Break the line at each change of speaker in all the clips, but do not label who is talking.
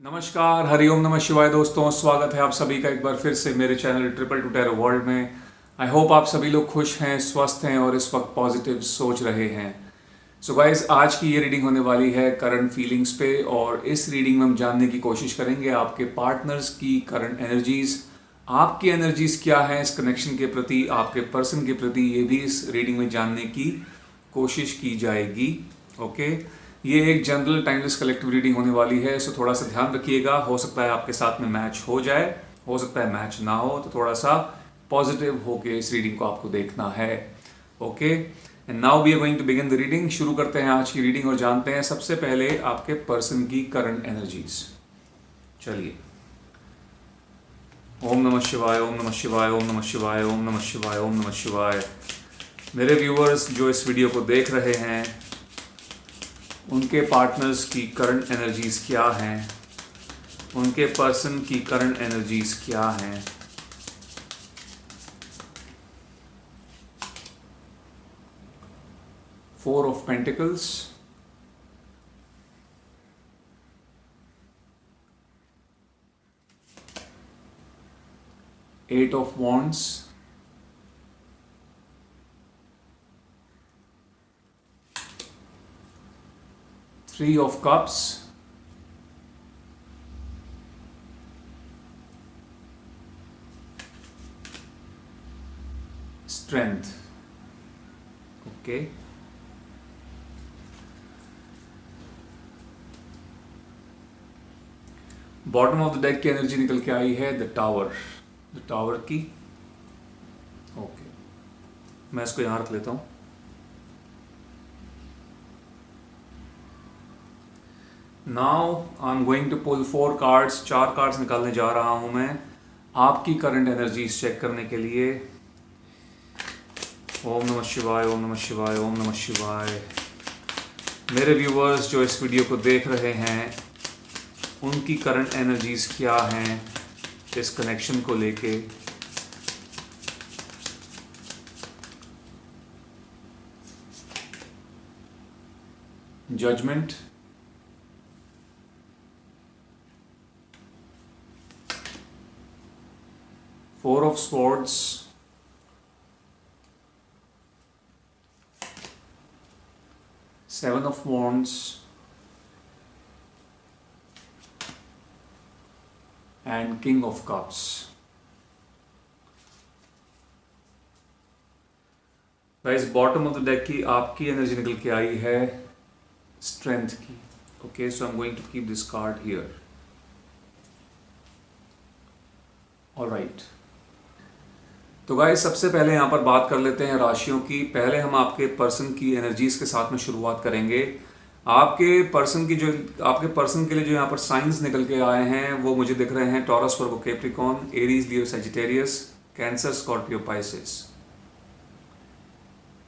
नमस्कार, हरिओम नमः शिवाय दोस्तों। स्वागत है आप सभी का एक बार फिर से मेरे channel triple two tarot world में। आई होप आप सभी लोग खुश हैं, स्वस्थ हैं और इस वक्त पॉजिटिव सोच रहे हैं। सो गाइस, आज की ये रीडिंग होने वाली है करंट फीलिंग्स पे, और इस रीडिंग में हम जानने की कोशिश करेंगे आपके पार्टनर्स की करंट एनर्जीज। आपकी एनर्जीज क्या है इस कनेक्शन के प्रति, आपके पर्सन के प्रति, ये भी इस रीडिंग में जानने की कोशिश की जाएगी। ओके, ये एक जनरल टाइमलेस कलेक्टिव रीडिंग होने वाली है, सो थोड़ा सा ध्यान रखिएगा। हो सकता है आपके साथ में मैच हो जाए, हो सकता है मैच ना हो, तो थोड़ा सा पॉजिटिव होके इस रीडिंग को आपको देखना है। Okay, and now we are going to begin the reading. शुरू करते हैं आज की रीडिंग और जानते हैं सबसे पहले आपके पर्सन की करंट एनर्जीज। चलिए, ओम नमः शिवाय, ओम नमः शिवाय, ओम नमः शिवाय, ओम नमः शिवाय, ओम नमः शिवाय। मेरे व्यूअर्स जो इस वीडियो को देख रहे हैं, उनके पार्टनर्स की करंट एनर्जीज क्या हैं, उनके पर्सन की करंट एनर्जीज क्या हैं। Four of pentacles, eight of wands, three of cups, strength. Okay, bottom of the deck की एनर्जी निकल के आई है द टावर, द टावर की। ओके, मैं इसको यहां रख लेता हूं। Now I am going to pull four cards, चार कार्ड्स निकालने जा रहा हूं मैं आपकी करंट एनर्जीज चेक करने के लिए। ओम नमः शिवाय, ओम नमः शिवाय, ओम नमः शिवाय। मेरे व्यूवर्स जो इस वीडियो को देख रहे हैं, उनकी करंट एनर्जीज क्या हैं इस कनेक्शन को लेके। Judgment, four of swords, seven of wands and king of cups. Guys, bottom of the deck की आपकी एनर्जी निकल के आई है स्ट्रेंथ की। Okay, so I am going to keep this card here. Alright, तो गाइस सबसे पहले यहाँ पर बात कर लेते हैं राशियों की। पहले हम आपके पर्सन की एनर्जीज के साथ में शुरुआत करेंगे। आपके पर्सन के लिए जो यहाँ पर साइंस निकल के आए हैं वो मुझे दिख रहे हैं taurus, Virgo, Capricorn, Aries, Leo, Sagittarius, cancer, Scorpio, Pisces.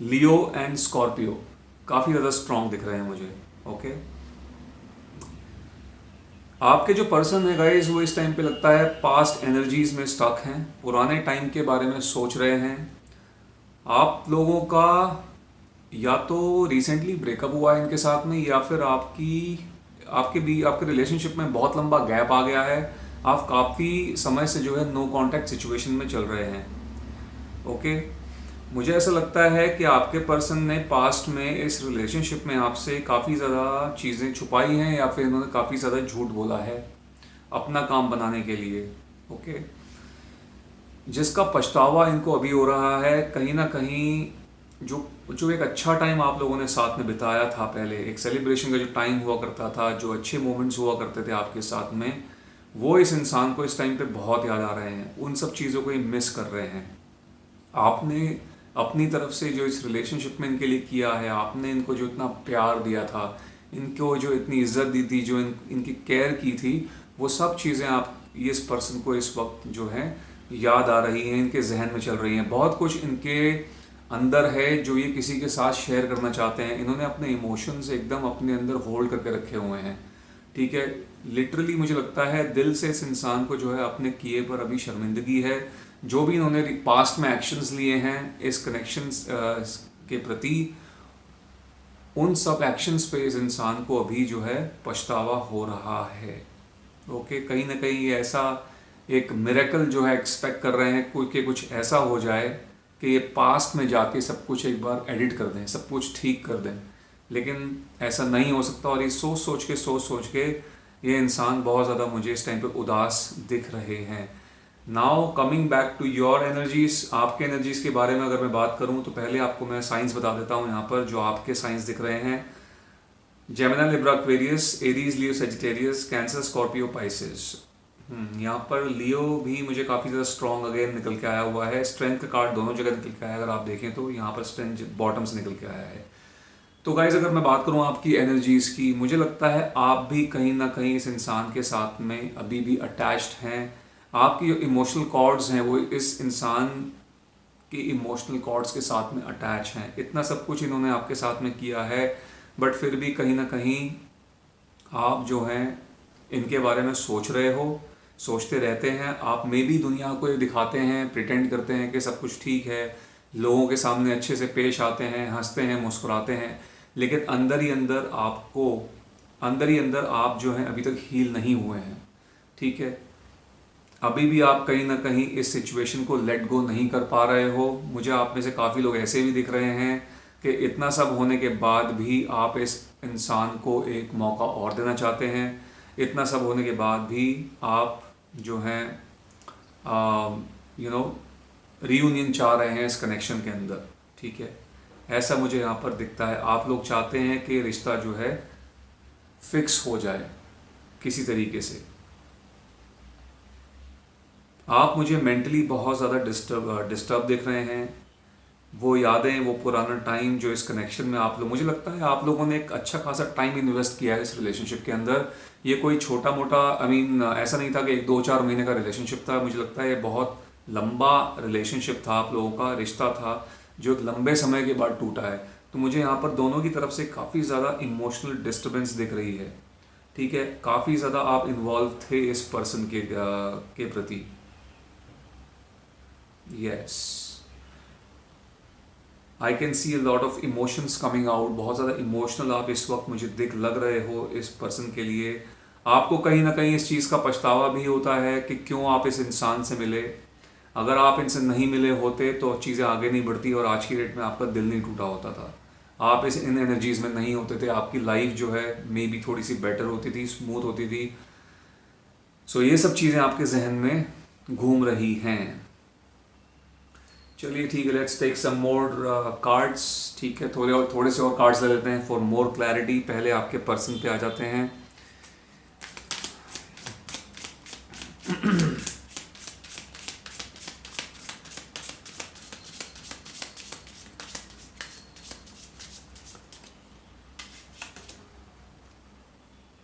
Leo and Scorpio काफी ज्यादा स्ट्रांग दिख रहे हैं मुझे। ओके, आपके जो पर्सन है गाइस, वो इस टाइम पे लगता है पास्ट एनर्जीज में स्टक हैं, पुराने टाइम के बारे में सोच रहे हैं। आप लोगों का या तो रिसेंटली ब्रेकअप हुआ है इनके साथ में, या फिर आपके रिलेशनशिप में बहुत लंबा गैप आ गया है। आप काफ़ी समय से जो है नो कांटेक्ट सिचुएशन में चल रहे हैं। ओके, मुझे ऐसा लगता है कि आपके पर्सन ने पास्ट में इस रिलेशनशिप में आपसे काफ़ी ज़्यादा चीज़ें छुपाई हैं, या फिर इन्होंने काफ़ी ज़्यादा झूठ बोला है अपना काम बनाने के लिए। ओके, जिसका पछतावा इनको अभी हो रहा है कहीं ना कहीं। जो एक अच्छा टाइम आप लोगों ने साथ में बिताया था, पहले एक सेलिब्रेशन का जो टाइम हुआ करता था, जो अच्छे मोमेंट्स हुआ करते थे आपके साथ में, वो इस इंसान को इस टाइम पे बहुत याद आ रहे हैं। उन सब चीज़ों को ये मिस कर रहे हैं। आपने अपनी तरफ से जो इस रिलेशनशिप में इनके लिए किया है, आपने इनको जो इतना प्यार दिया था, इनको जो इतनी इज्जत दी थी, जो इनकी केयर की थी, वो सब चीज़ें आप इस पर्सन को इस वक्त जो है याद आ रही हैं, इनके जहन में चल रही हैं। बहुत कुछ इनके अंदर है जो ये किसी के साथ शेयर करना चाहते हैं। इन्होंने अपने इमोशंस एकदम अपने अंदर होल्ड करके रखे हुए हैं। ठीक है, लिटरली मुझे लगता है दिल से इस इंसान को जो है अपने किए पर अभी शर्मिंदगी है। जो भी इन्होंने पास्ट में एक्शंस लिए हैं इस कनेक्शंस के प्रति, उन सब एक्शंस पे इस इंसान को अभी जो है पछतावा हो रहा है। ओके, कहीं ना कहीं ये ऐसा एक मिरेकल जो है एक्सपेक्ट कर रहे हैं कोई कि कुछ ऐसा हो जाए कि ये पास्ट में जाके सब कुछ एक बार एडिट कर दें, सब कुछ ठीक कर दें। लेकिन ऐसा नहीं हो सकता, और ये सोच सोच के ये इंसान बहुत ज़्यादा मुझे इस टाइम पे उदास दिख रहे हैं। Now coming back to your energies, आपके एनर्जीज के बारे में अगर मैं बात करूं तो पहले आपको मैं साइंस बता देता हूं। यहाँ पर जो आपके साइंस दिख रहे हैं, जेमिनी, लिब्रा, एक्वेरियस, एरीज, लियो, सेजिटेरियस, कैंसर, स्कॉर्पियो, पाइसेस। यहाँ पर लियो भी मुझे काफ़ी ज़्यादा स्ट्रॉन्ग अगेन निकल के आया हुआ है। स्ट्रेंथ का कार्ड दोनों जगह निकल के आया है, अगर आप देखें तो यहाँ पर स्ट्रेंथ बॉटम से निकल के आया है। तो गाइज अगर मैं बात करूँ आपकी एनर्जीज की, मुझे लगता है आप भी कहीं ना कहीं इस इंसान के साथ में अभी भी अटैच्ड हैं। आपकी जो इमोशनल कॉर्ड्स हैं वो इस इंसान की इमोशनल कॉर्ड्स के साथ में अटैच हैं। इतना सब कुछ इन्होंने आपके साथ में किया है, बट फिर भी कहीं ना कहीं आप जो हैं इनके बारे में सोच रहे हो, सोचते रहते हैं। आप मे भी दुनिया को ये दिखाते हैं, प्रिटेंड करते हैं कि सब कुछ ठीक है, लोगों के सामने अच्छे से पेश आते हैं, हंसते हैं, मुस्कुराते हैं, लेकिन अंदर ही अंदर आप जो हैं अभी तक हील नहीं हुए हैं। ठीक है, अभी भी आप कहीं ना कहीं इस सिचुएशन को लेट गो नहीं कर पा रहे हो। मुझे आप में से काफ़ी लोग ऐसे भी दिख रहे हैं कि इतना सब होने के बाद भी आप इस इंसान को एक मौका और देना चाहते हैं। इतना सब होने के बाद भी आप जो हैं रीयूनियन चाह रहे हैं इस कनेक्शन के अंदर। ठीक है, ऐसा मुझे यहाँ पर दिखता है। आप लोग चाहते हैं कि रिश्ता जो है फिक्स हो जाए किसी तरीके से। आप मुझे मेंटली बहुत ज़्यादा डिस्टर्ब दिख रहे हैं। वो यादें, वो पुराना टाइम जो इस कनेक्शन में आप लोग, मुझे लगता है आप लोगों ने एक अच्छा खासा टाइम इन्वेस्ट किया है इस रिलेशनशिप के अंदर। ये कोई छोटा मोटा ऐसा नहीं था कि 1-2-4 महीने का रिलेशनशिप था। मुझे लगता है ये बहुत लंबा रिलेशनशिप था, आप लोगों का रिश्ता था जो एक लंबे समय के बाद टूटा है। तो मुझे यहाँ पर दोनों की तरफ से काफ़ी ज़्यादा इमोशनल डिस्टर्बेंस दिख रही है। ठीक है, काफ़ी ज़्यादा आप इन्वॉल्व थे इस पर्सन के प्रति। Yes, I can see a lot of emotions coming out. बहुत ज़्यादा इमोशनल आप इस वक्त मुझे लग रहे हो इस पर्सन के लिए। आपको कहीं ना कहीं इस चीज़ का पछतावा भी होता है कि क्यों आप इस इंसान से मिले। अगर आप इनसे नहीं मिले होते तो चीज़ें आगे नहीं बढ़ती और आज की डेट में आपका दिल नहीं टूटा होता था। आप इन एनर्जीज़ में नहीं होते थे, आपकी लाइफ जो है मे बी थोड़ी सी बेटर होती थी, स्मूथ होती थी। सो ये सब चीज़ें आपके जहन में घूम रही हैं। चलिए ठीक है, let's take some more cards. ठीक है, थोड़े से और कार्ड्स ले लेते हैं फॉर मोर क्लैरिटी। पहले आपके पर्सन पे आ जाते हैं।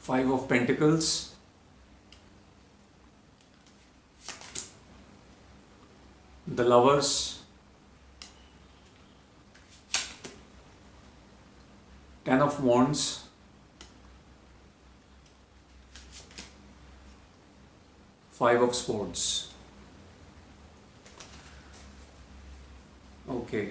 Five of Pentacles, the Lovers, Ten of Wands, Five of Swords. Okay,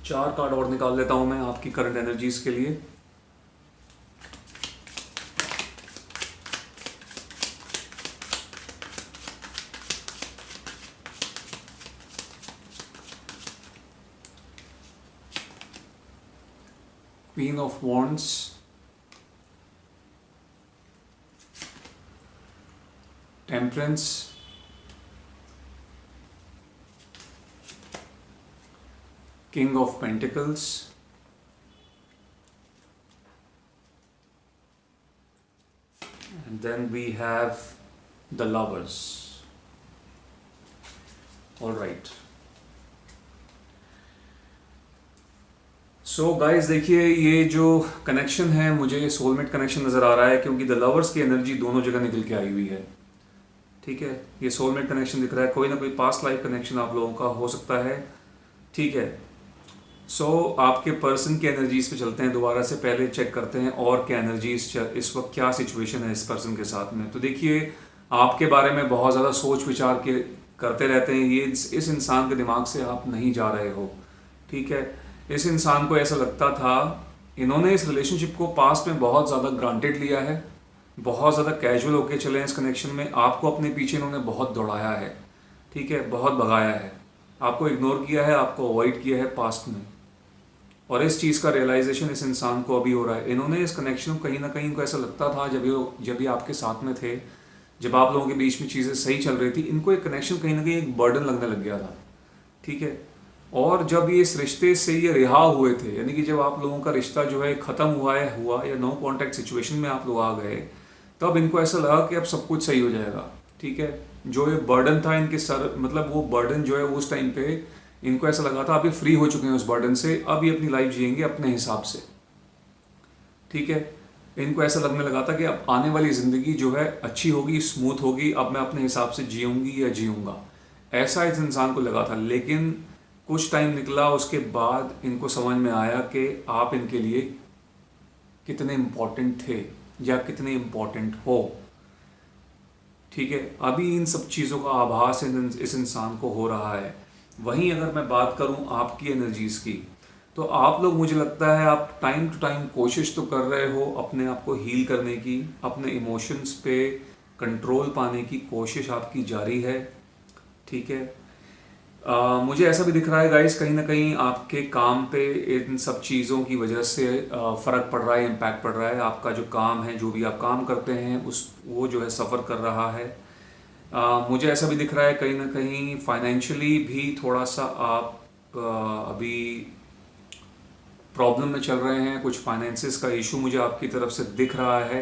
4 card और निकाल लेता हूं मैं आपकी करंट एनर्जीज के लिए। Queen of Wands, Temperance, King of Pentacles, and then we have the Lovers. All right. So guys देखिए, ये जो कनेक्शन है मुझे सोलमेट कनेक्शन नज़र आ रहा है, क्योंकि द लवर्स की एनर्जी दोनों जगह निकल के आई हुई है। ठीक है, ये सोलमेट कनेक्शन दिख रहा है, कोई ना कोई पास्ट लाइफ कनेक्शन आप लोगों का हो सकता है। ठीक है, सो आपके पर्सन की एनर्जीज पे चलते हैं दोबारा से। पहले चेक करते हैं और क्या एनर्जीज इस वक्त, क्या सिचुएशन है इस पर्सन के साथ में। तो देखिए, आपके बारे में बहुत ज़्यादा सोच विचार करते रहते हैं। ये इस इंसान के दिमाग से आप नहीं जा रहे हो। ठीक है, इस इंसान को ऐसा लगता था इन्होंने इस रिलेशनशिप को पास्ट में बहुत ज़्यादा ग्रांटेड लिया है, बहुत ज़्यादा कैजुअल होके चले हैं इस कनेक्शन में। आपको अपने पीछे इन्होंने बहुत दौड़ाया है, ठीक है, बहुत भगाया है, आपको इग्नोर किया है, आपको अवॉइड किया है पास्ट में। और इस चीज़ का रियलाइजेशन इस इंसान को अभी हो रहा है। इन्होंने इस कनेक्शन को कहीं ना कहीं इनको ऐसा लगता था जब ये आपके साथ में थे, जब आप लोगों के बीच में चीज़ें सही चल रही थी, इनको एक कनेक्शन कहीं ना कहीं एक बर्डन लगने लग गया था, ठीक है। और जब ये इस रिश्ते से ये रिहा हुए थे, यानी कि जब आप लोगों का रिश्ता जो है ख़त्म हुआ या नो कॉन्टैक्ट सिचुएशन में आप लोग आ गए, तब इनको ऐसा लगा कि अब सब कुछ सही हो जाएगा, ठीक है। जो ये बर्डन था इनके सर, मतलब वो बर्डन जो है उस टाइम पे इनको ऐसा लगा था अभी फ्री हो चुके हैं उस बर्डन से, अब ये अपनी लाइफ जिएंगे अपने हिसाब से, ठीक है। इनको ऐसा लगने लगा था कि अब आने वाली ज़िंदगी जो है अच्छी होगी, स्मूथ होगी, अब मैं अपने हिसाब से जीऊँगी या जीऊँगा, ऐसा इस इंसान को लगा था। लेकिन कुछ टाइम निकला, उसके बाद इनको समझ में आया कि आप इनके लिए कितने इम्पोर्टेंट थे या कितने इम्पोर्टेंट हो, ठीक है। अभी इन सब चीज़ों का आभास इस इंसान को हो रहा है। वहीं अगर मैं बात करूं आपकी एनर्जीज़ की, तो आप लोग, मुझे लगता है आप टाइम टू टाइम कोशिश तो कर रहे हो अपने आप को हील करने की, अपने इमोशंस पे कंट्रोल पाने की कोशिश आपकी जारी है, ठीक है। मुझे ऐसा भी दिख रहा है गाइस, कहीं ना कहीं आपके काम पे इन सब चीज़ों की वजह से फ़र्क पड़ रहा है, इम्पैक्ट पड़ रहा है। आपका जो काम है, जो भी आप काम करते हैं, वो जो है सफ़र कर रहा है। मुझे ऐसा भी दिख रहा है कहीं ना कहीं फाइनेंशियली भी थोड़ा सा आप अभी प्रॉब्लम में चल रहे हैं, कुछ फाइनेंसिस का इशू मुझे आपकी तरफ से दिख रहा है।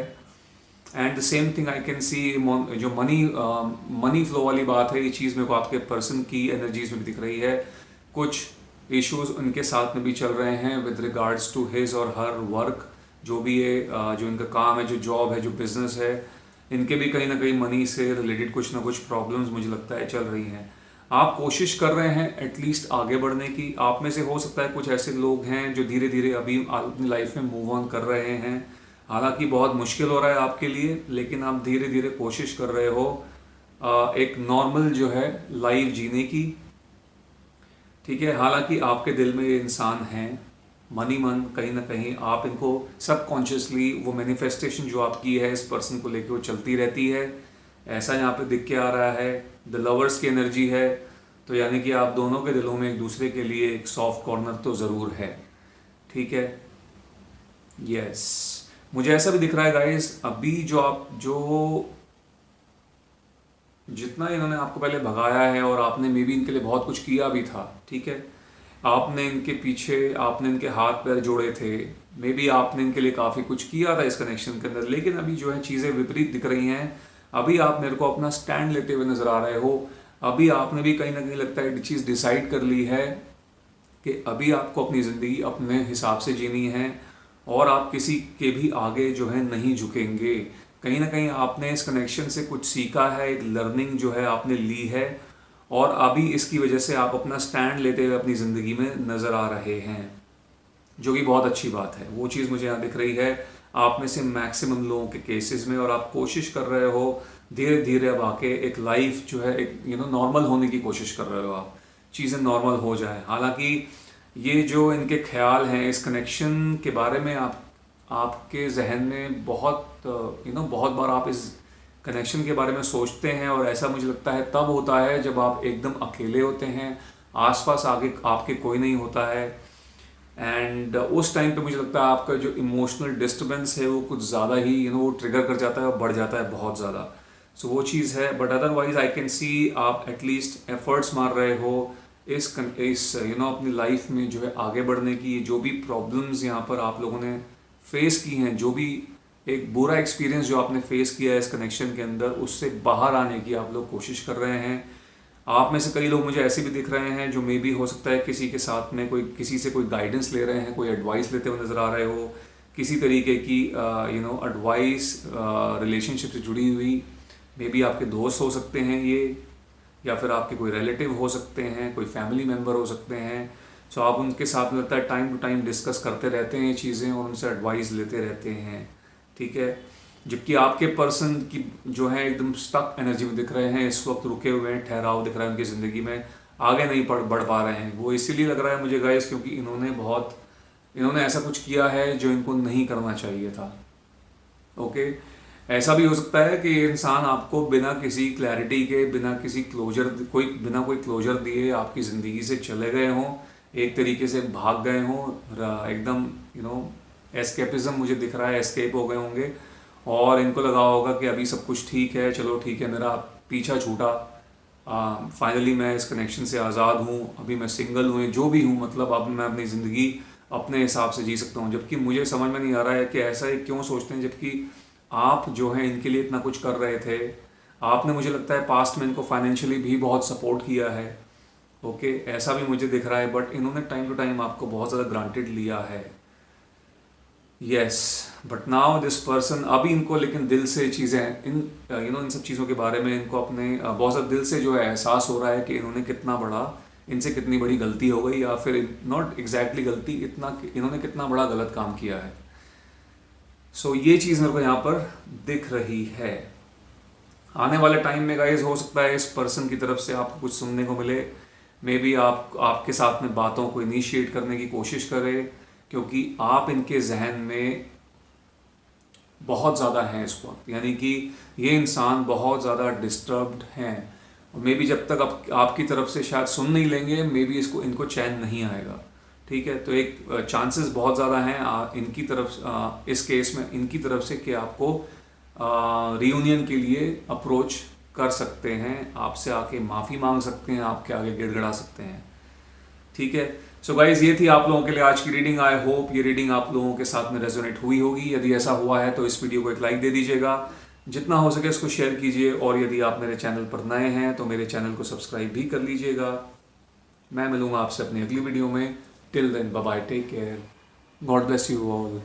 And the same thing I can see, जो मनी फ्लो वाली बात है, ये चीज़ मेरे को आपके पर्सन की एनर्जीज में भी दिख रही है। कुछ इश्यूज उनके साथ में भी चल रहे हैं विद रिगार्ड्स टू हिज और हर वर्क, जो भी है, जो इनका काम है, जो जॉब है, जो बिजनेस है, इनके भी कहीं ना कहीं मनी से रिलेटेड कुछ ना कुछ प्रॉब्लम्स मुझे लगता है चल रही हैं। आप कोशिश कर रहे हैं एटलीस्ट आगे बढ़ने की। आप में से हो सकता है कुछ ऐसे लोग हैं जो धीरे धीरे अभी अपनी लाइफ में मूव ऑन कर रहे हैं। हालांकि बहुत मुश्किल हो रहा है आपके लिए, लेकिन आप धीरे धीरे कोशिश कर रहे हो एक नॉर्मल जो है लाइफ जीने की, ठीक है। हालांकि आपके दिल में ये इंसान हैं, मनी मन, कहीं ना कहीं आप इनको सबकॉन्शियसली, वो मैनिफेस्टेशन जो आपकी है इस पर्सन को लेकर वो चलती रहती है, ऐसा यहाँ पे दिख के आ रहा है। द लवर्स की एनर्जी है, तो यानी कि आप दोनों के दिलों में एक दूसरे के लिए एक सॉफ्ट कॉर्नर तो ज़रूर है, ठीक है। यस, मुझे ऐसा भी दिख रहा है गाइस, अभी जो जितना इन्होंने आपको पहले भगाया है और आपने मे बी इनके लिए बहुत कुछ किया भी था, ठीक है। आपने इनके पीछे, आपने इनके हाथ पैर जोड़े थे, मे बी आपने इनके लिए काफ़ी कुछ किया था इस कनेक्शन के अंदर, लेकिन अभी जो है चीज़ें विपरीत दिख रही हैं। अभी आप मेरे को अपना स्टैंड लेते हुए नज़र आ रहे हो। अभी आपने भी कहीं ना कहीं लगता है चीज़ डिसाइड कर ली है कि अभी आपको अपनी ज़िंदगी अपने हिसाब से जीनी है और आप किसी के भी आगे जो है नहीं झुकेंगे। कहीं ना कहीं आपने इस कनेक्शन से कुछ सीखा है, एक लर्निंग जो है आपने ली है, और अभी इसकी वजह से आप अपना स्टैंड लेते हुए अपनी ज़िंदगी में नज़र आ रहे हैं, जो कि बहुत अच्छी बात है। वो चीज़ मुझे यहाँ दिख रही है आप में से मैक्सिमम लोगों के केसेस में, और आप कोशिश कर रहे हो धीरे धीरे अब आके एक लाइफ जो है एक नॉर्मल होने की कोशिश कर रहे हो, आप चीज़ें नॉर्मल हो जाए। हालांकि ये जो इनके ख्याल हैं इस कनेक्शन के बारे में, आपके जहन में बहुत बहुत बार आप इस कनेक्शन के बारे में सोचते हैं, और ऐसा मुझे लगता है तब होता है जब आप एकदम अकेले होते हैं, आसपास आगे आपके कोई नहीं होता है, एंड उस टाइम पे मुझे लगता है आपका जो इमोशनल डिस्टर्बेंस है वो कुछ ज़्यादा ही वो ट्रिगर कर जाता है और बढ़ जाता है बहुत ज़्यादा। सो वो चीज़ है, but otherwise I can see आप एटलीस्ट एफर्ट्स मार रहे हो इस अपनी लाइफ में जो है आगे बढ़ने की। जो भी प्रॉब्लम्स यहाँ पर आप लोगों ने फेस की हैं, जो भी एक बुरा एक्सपीरियंस जो आपने फेस किया है इस कनेक्शन के अंदर, उससे बाहर आने की आप लोग कोशिश कर रहे हैं। आप में से कई लोग मुझे ऐसे भी दिख रहे हैं जो मे बी हो सकता है किसी के साथ में किसी से कोई गाइडेंस ले रहे हैं, कोई एडवाइस लेते हुए नज़र आ रहे हो, किसी तरीके की एडवाइस रिलेशनशिप से जुड़ी हुई। मे बी आपके दोस्त हो सकते हैं ये, या फिर आपके कोई रिलेटिव हो सकते हैं, कोई फैमिली मेम्बर हो सकते हैं। सो आप उनके साथ में लगता है टाइम टू टाइम डिस्कस करते रहते हैं ये चीज़ें और उनसे एडवाइस लेते रहते हैं, ठीक है। जबकि आपके पर्सन की जो है एकदम स्टक एनर्जी में दिख रहे हैं, इस वक्त रुके हुए हैं, ठहराव दिख रहा है उनकी ज़िंदगी में, आगे नहीं बढ़ पा रहे हैं। वो इसीलिए लग रहा है मुझे गाइस क्योंकि इन्होंने बहुत इन्होंने ऐसा कुछ किया है जो इनको नहीं करना चाहिए था। ओके, ऐसा भी हो सकता है कि इंसान आपको बिना किसी क्लैरिटी के, बिना कोई क्लोजर दिए आपकी ज़िंदगी से चले गए हों, एक तरीके से भाग गए हों, एकदम एस्केपिज्म मुझे दिख रहा है, एस्केप हो गए होंगे और इनको लगा होगा कि अभी सब कुछ ठीक है, चलो ठीक है, मेरा पीछा छूटा, फाइनली मैं इस कनेक्शन से आज़ाद हूँ, अभी मैं सिंगल हूँ, जो भी हूँ, मतलब अब मैं अपनी ज़िंदगी अपने हिसाब से जी सकता हूँ। जबकि मुझे समझ में नहीं आ रहा है कि ऐसा ये क्यों सोचते हैं, जबकि आप जो है इनके लिए इतना कुछ कर रहे थे। आपने, मुझे लगता है, पास्ट में इनको फाइनेंशियली भी बहुत सपोर्ट किया है। ओके, ऐसा भी मुझे दिख रहा है, बट इन्होंने टाइम टू टाइम आपको बहुत ज़्यादा ग्रांटेड लिया है। Yes, but now this person, अभी इनको लेकिन दिल से चीज़ें, इन सब चीज़ों के बारे में इनको अपने बहुत ज़्यादा दिल से जो है एहसास हो रहा है कि इनसे कितनी बड़ी गलती हो गई, या फिर नॉट एग्जैक्टली गलती, इन्होंने कितना बड़ा गलत काम किया है। सो ये चीज़ मेरे को यहाँ पर दिख रही है। आने वाले टाइम में गाइस हो सकता है इस पर्सन की तरफ से आपको कुछ सुनने को मिले। मे बी आपके साथ में बातों को इनिशिएट करने की कोशिश करे, क्योंकि आप इनके जहन में बहुत ज़्यादा हैं इस वक्त, यानी कि ये इंसान बहुत ज़्यादा डिस्टर्ब्ड हैं। मे बी जब तक आपकी तरफ से शायद सुन नहीं लेंगे, मे बी इनको चैन नहीं आएगा। ठीक है, तो एक चांसेस बहुत ज़्यादा हैं इनकी तरफ, इस केस में इनकी तरफ से, कि आपको रियूनियन के लिए अप्रोच कर सकते हैं, आपसे आके माफ़ी मांग सकते हैं, आपके आगे गिड़गिड़ा सकते हैं। ठीक है, सो गाइज ये थी आप लोगों के लिए आज की रीडिंग। आई होप ये रीडिंग आप लोगों के साथ में रेजोनेट हुई होगी। यदि ऐसा हुआ है तो इस वीडियो को एक लाइक दे दीजिएगा, जितना हो सके इसको शेयर कीजिए, और यदि आप मेरे चैनल पर नए हैं तो मेरे चैनल को सब्सक्राइब भी कर लीजिएगा। मैं मिलूंगा आपसे अपनी अगली वीडियो में। Till then, bye bye, take care, God bless you all.